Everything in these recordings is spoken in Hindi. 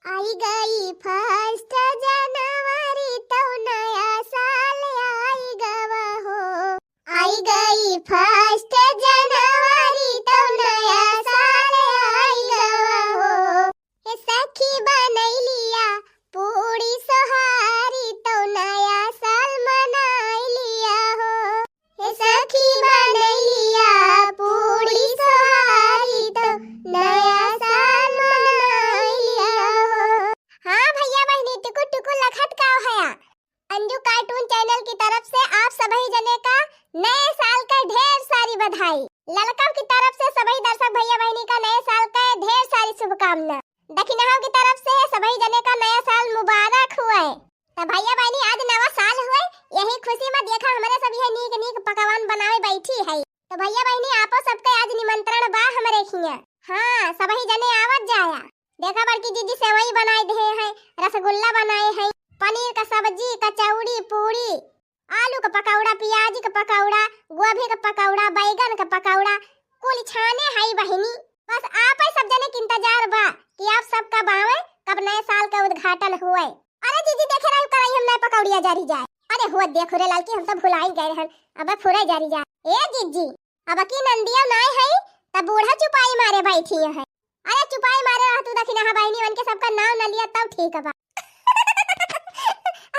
आई गई फर्स्ट जनवरी तो नया साल आई गवा हो। आई गई फर्स्ट जनवरी तो नया साल आई गवा हो। हे सखी बनैलिया पूरी सोहारी तो नया साल मनाई लिया हो। हे सखी बनैलिया पूरी सोहारी तो नया साल मनाई लिया हो। हाँ भैया बहनी टुकुर टुकुर लखत का है। अंजू कार्टून चैनल की तरफ से आप सभी जने का नए साल का ढेर सारी बधाई। ललका की तरफ से सभी दर्शक भैया बहनी का नए साल का ढेर सारी शुभकामना। दक्षिणा की तरफ से सभी जने का नया साल मुबारक हुए। तो भैया बहनी आज नवा साल हुए, यही खुशी में देखा हमारे सभी है नीक नीक पकवान बनावे बैठी है। तो भैया बहनी आपो सबके आज निमंत्रण बा हमारे खिया। हाँ सभी जने आवत जाया। देखा बड़की दीदी सेवई बनाए दे है, रसगुल्ला बनाए है, पनीर का सब्जी, कचौड़ी, पूरी, आलू का पकौड़ा, प्याज का पकौड़ा, गोभी का पकौड़ा, बैगन का पकौड़ा, कुल छाने है बहनी। बस आप ही सब जने के इंतजार बा कि आप सब कब आवे, कब नए साल का उद्घाटन हुए। अरे दीदी देखे रही कराई हम नए पकौड़िया जारी जाए। अरे हुआ देखो रे लालकी हम तो भुलाई गए रहन, अब फुरे जारी जाए। ए जीजी अब की नंदिया नाय है तब बूढ़ा चुपाई मारे बैठी है। अरे चुपाई मारे रह तू दखिना हा बहनी वन के सबका नाम न लिया तब ठीक बा।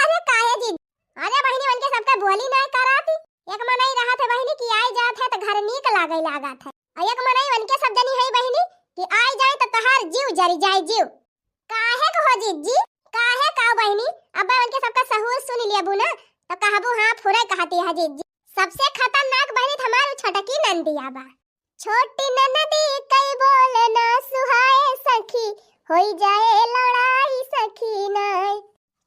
अरे काहे जी, अरे बहनी वन के सबका बोली ना कराती। एक मनई रहा थे बहनी की आई जात है तो घर नीक लागे लागत है, और एक मनई वन के सब जनी है बहनी कि आई जाए तो तहार जीव जरी जाए जीव। काहे को हो जीजी, काहे का बहनी अब वन के सबका सहूर सुन लिया बुना तो कहबू हां फुरे कहती है जीजी। सबसे खतरनाक बहनी हमार छोटकी नंदिया बा। छोटी ननदी कई बोल ना सुहाए सखी, होई जाए लड़ाई सखी नाय।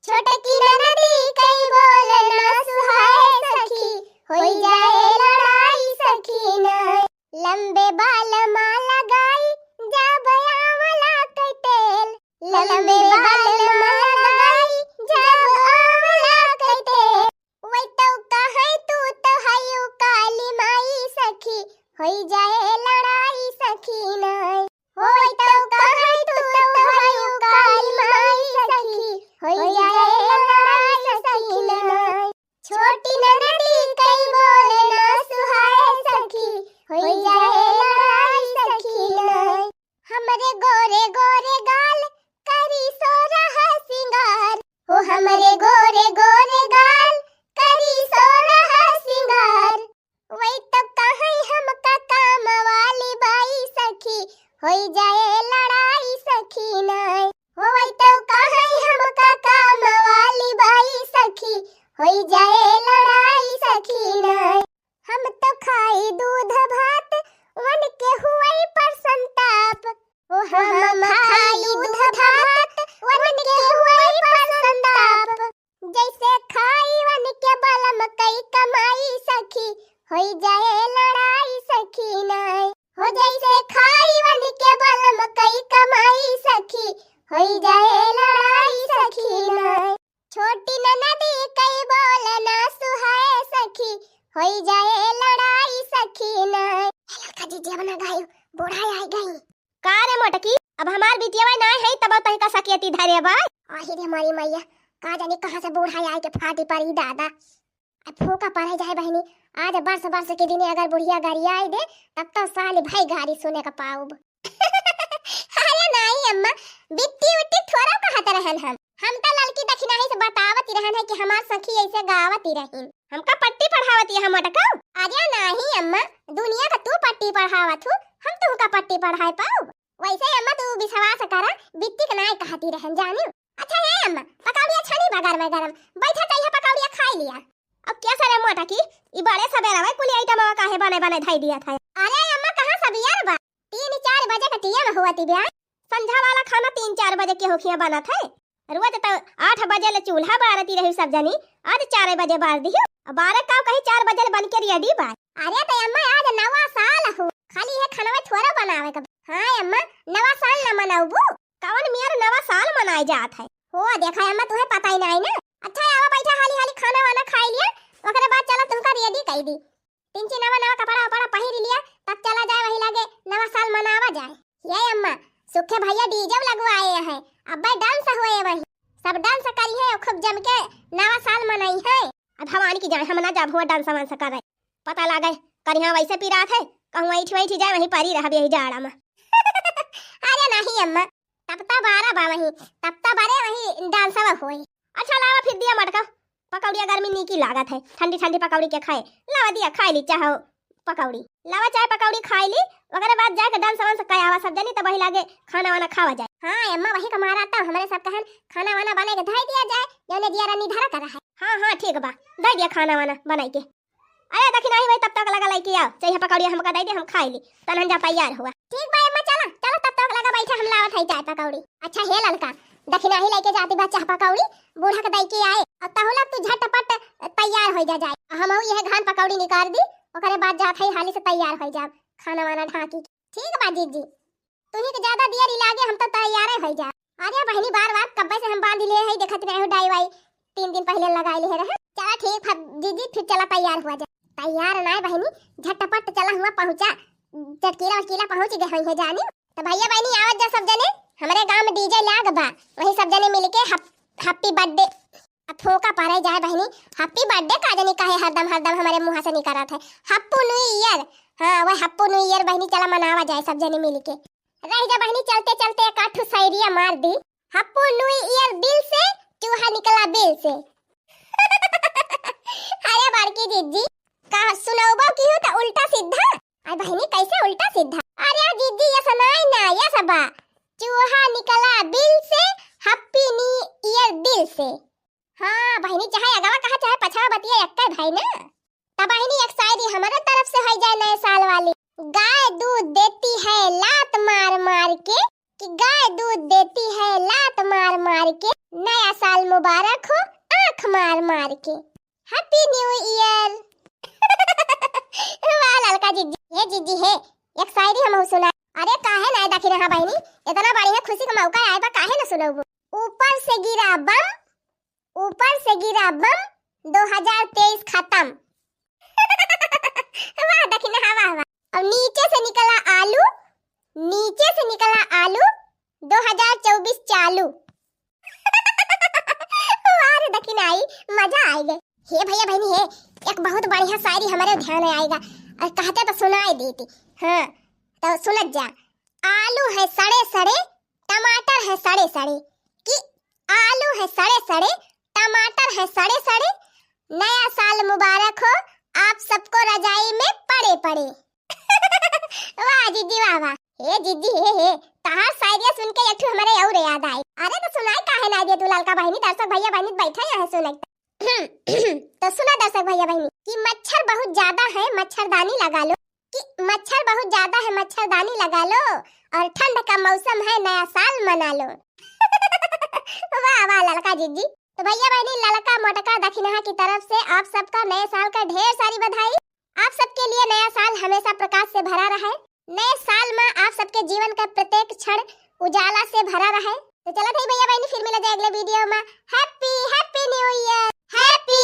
छोटकी ननदी कई बोल ना सुहाए सखी, होई जाए लड़ाई सखी नाय। लंबे बाल माला लगाई जब आंवला के तेल, लंबे बाल माला लगाई जब आंवला के तेल। वही तो कहे तू तो हयू काली माई सखी, होई जाए लड़ाई सखी नाय। होई तो कहे तू तो हयू काली माई सखी, होई जाए लड़ाई सखी नाय। छोटी ननदी कई बोल ना सुहाए सखी, होई जाए लड़ाई सखी नाय। हमरे गोरे गोरे गाल करी सो रहा सिंगार, ओ हमरे गोरे गोरे गाल करी सो रहा सिंगार। वही तो कहे हमका काम वाली बाई सखी, होई जाए लड़ाई सखी नाय। वही तो कहे हमका काम वाली बाई सखी, होई जाए लड़ाई सखी नाय। हम तो खाई दूध भात वन के हुई पर संताप, ओ हम खाई दूध भात वन के हुई पर संताप। जैसे खाई वन के बलम कई कमाई सखी, होई जाए लड़ाई सखी नाय। हो जैसे खाई वन के बलम कई कमाई सखी, होई जाए लड़ाई सखी नाय। छोटी ननदी कई बोल ना सुहाए सखी, होई जाए लड़ाई सखी नाय। लड़का जीजी बना गायो बूढ़ा आई गई। का रे मोटकी अब हमार बिटिया ना है तब तई का सकियती धरे बा। आही रे हमारी मैया का जाने कहां से बूढ़ा आई के फाटी पड़ी दादा। अब फूका पड़े जाए बहनी, आज बरस बरस के दिन अगर बुढ़िया गाड़ी आई दे तब तो साली भाई गाड़ी सुने का पाऊब। अरे नहीं अम्मा बिट्टी उट्टी थोड़ा कहत रहन हम तो लड़की दखिना ही से बतावत रहन है कि हमार सखी ऐसे गावत रहन, हमका पट्टी पढ़ावत है हम टका। अरे नहीं अम्मा दुनिया का तू पट्टी पढ़ावत हूं, हम तुमका पट्टी पढ़ाए पाऊब। वैसे अम्मा तू विश्वास करा बिट्टी के नाय कहती रहन जानी। अच्छा है अम्मा पकौड़िया छनी बगर में गरम बैठा तैया पकौड़िया खाई लिया। अब क्या करे मोटा की ई बड़े सवेरा भाई कुली आइटम काहे बने बने धाई दिया था। अरे अम्मा कहां सब यार बा 3-4 बजे का टीएम हुआ थी बे। संध्या वाला खाना 3-4 बजे के होखिया बना था। रोज तो 8 बजे ले चूल्हा बारती रही सब जनी, आज 4 बजे बार दियो। अब 12 का कहीं 4 बजे बन के रेडी बा। अरे तो अम्मा आज नवा साल हो, खाली है खाना थोड़ा बनावे का। हां अम्मा नवा साल न मनाऊबू, कौन मियार नवा साल मनाई जात है। हो देखा अम्मा तुम्हें पता ही नहीं ना। अच्छा आवा बैठा हाली हाली खाना वाना खाई लिया, ओकरे बाद चला तुमका रेडी कर दी। 3 नवा कपड़ा उपड़ा पहिर लिया तब चला जाए वही लगे नवा साल मनावा जाए। ये अम्मा सुखे भैया डीजे लगवाए हैं, अब्बे डांस हुए वही सब डांस करी है और खूब जम के नवा साल मनाई है। अब भवानी की जाए हम ना जाब हुआ डांस वांस कर रहे पता लागे करिया वैसे पिरात है कहूँ ऐठी जाए वहीं परी रह यही जाड़ा में अरे नहीं अम्मा तब तक बारह बा वहीं तब तक बारे वहीं डांस होए। अच्छा लावा फिर दिया मटका पकौड़िया गर्मी नी की लागत है ठंडी ठंडी पकौड़ी के खाए लावा दिया खाई ली चाहो पकौड़ी लावा चाय पकौड़ी खाई ली वगैरह बात जाए डांस वांस कया आवा सब जनी तब वही लागे खाना वाना खावा जाए। हाँ अम्मा वही कमारा आता हमारे सब कहन खाना वाना बना के धर दिया जाए जौने दिया रानी धरा करा है। हाँ ठीक बा दे दिया खाना वाना बनाई के। अरे देखी नहीं भाई तब तक लगा लाई के आओ चाहिए पकौड़ी हमका दे दे हम खाई ली तन जा तैयार हुआ। ठीक भाई अम्मा चला चलो तब तक लगा बैठा हम लावत है चाय पकौड़ी। अच्छा हे ललका दखिना ही लेके जाती बा चाय पकौड़ी बूढ़ा के दई के आए और तहुला तू झटपट तैयार हो जा जाए हम यह घान पकौड़ी निकाल दी ओकरे बाद जात है हाली से तैयार हो जाब खाना वाना ढाकी। ठीक बा जीजी तुही के ज्यादा देर लागे हम तो तैयार हो जा। अरे बहनी बार बार कब्बे से हम बांध ले है देखत रहे हो डाई वाई 3 दिन पहले लगाई ले रहे। चला ठीक है जीजी फिर चला तैयार हुआ जा। तैयार ना बहनी झटपट चला हुआ पहुंचा चटकीला वकीला पहुंच गए है जानी तो भैया बहनी आवत जा सब जने हमारे गांव में डीजे लाग बा वही सब जने मिलके हैप्पी बर्थडे फोका पारे जाए बहनी हैप्पी बर्थडे का जनी काहे हरदम हमारे मुंह से निकला था हैप्पी न्यू ईयर। हां वो हैप्पी न्यू ईयर बहनी चला मनावा जाए सब जने मिलके रह जा बहनी चलते चलते एक आठू शायरिया मार दी हैप्पी न्यू ईयर दिल से चूहा निकला बिल से अरे बड़की जीजी का सुनाओबो की हो तो उल्टा सीधा अरे बहनी कैसे उल्टा सीधा। अरे जीजी ये सुनाई ना ये सबा चूहा निकला बिल से हैप्पी न्यू ईयर दिल से। हाँ बहनी चाहे अगवा कहा चाहे पछवा बतिया एक भाई ना तब बहनी एक शायरी हमारे तरफ से हो जाए नए साल वाली। गाय दूध देती है लात मार मार के कि गाय दूध देती है लात मार मार के नया साल मुबारक हो आंख मार मार के हैप्पी न्यू ईयर। वाह ललका जीजी हे जीजी है एक शायरी हम सुना। अरे काहे ना देखी रहा बहनी इतना बढ़िया खुशी का मौका आए बा काहे ना सुनाबो। ऊपर से गिरा बम 2023 खत्म। वाह देखी ना वाह और नीचे से निकला आलू 2024 चालू। वाह देखी ना आई मजा आई गए। हे भैया बहनी है एक बहुत बढ़िया शायरी हमारे ध्यान में आएगा और कहते तो सुनाई देती। हाँ तो सुनत जा। आलू है सड़े सड़े टमाटर है सड़े सड़े कि आलू है सड़े सड़े टमाटर है सड़े सड़े नया साल मुबारक हो आप सबको रजाई में पड़े पड़े। वाह जीजी वाह वाह हे जीजी हे तहार शायरी सुन के एक हमारे और याद आई। अरे तो सुनाई काहे ना दे तू ललका बहनी दर्शक भैया बहनी बैठे यहाँ सुने तो सुना दर्शक भैया बहनी कि मच्छर बहुत ज्यादा है मच्छरदानी लगा लो कि मच्छर बहुत ज्यादा है मच्छरदानी लगा लो और ठंड का मौसम है नया साल मना लो। वाह वाह ललका जीजी तो भैया बहनी ललका मोटका दक्षिणा की तरफ से आप सबका नए साल का ढेर सारी बधाई। आप सबके लिए नया साल हमेशा प्रकाश से भरा रहे। नए साल में आप सबके जीवन का प्रत्येक क्षण उजाला से भरा रहे। तो चलो भाई भैया बहनी फिर मिला जाए अगले वीडियो में। Happy new year. हैप्पी